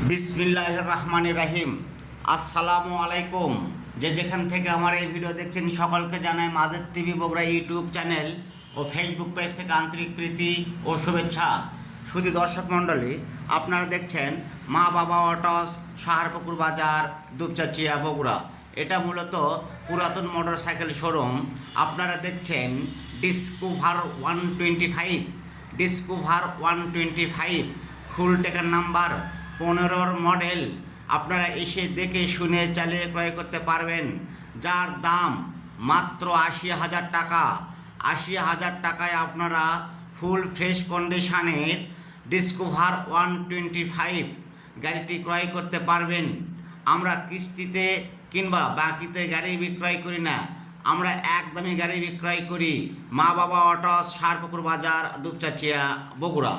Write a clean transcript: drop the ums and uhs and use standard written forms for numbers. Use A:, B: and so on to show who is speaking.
A: বিসমিল্লাহির রহমানির রহিম। আসসালামু আলাইকুম। যে যেখান থেকে আমার এই ভিডিও দেখছেন সকলকে জানাই Majed TV Bogura YouTube channel ও ফেসবুক পেজ থেকে আন্তরিক প্রীতি ও শুভেচ্ছা। শুধু দর্শক মণ্ডলী, আপনারা দেখছেন মা বাবা অটোস, সাহারপুকুর বাজার, দুপচাচিয়া, বগুড়া। এটা মূলত পুরাতন মোটর সাইকেল শোরুম। আপনারা দেখছেন ডিসকভার 125, ডিসকভার 125 ফুল টেকার নাম্বার 15 মডেল। আপনারা এসে দেখে শুনে চালিয়ে ক্রয় করতে পারবেন, যার দাম মাত্র 80,000 টাকা। 80,000 টাকায় আপনারা ফুল ফ্রেশ কন্ডিশনের ডিসকভার 125 গাড়িটি ক্রয় করতে পারবেন। আমরা কিস্তিতে কিংবা বাকিতে গাড়ি বিক্রয় করি না, আমরা একদমই গাড়ি বিক্রয় করি। মা বাবা অটোস, সাহারপুকুর বাজার, দুপচাচিয়া, বগুড়া।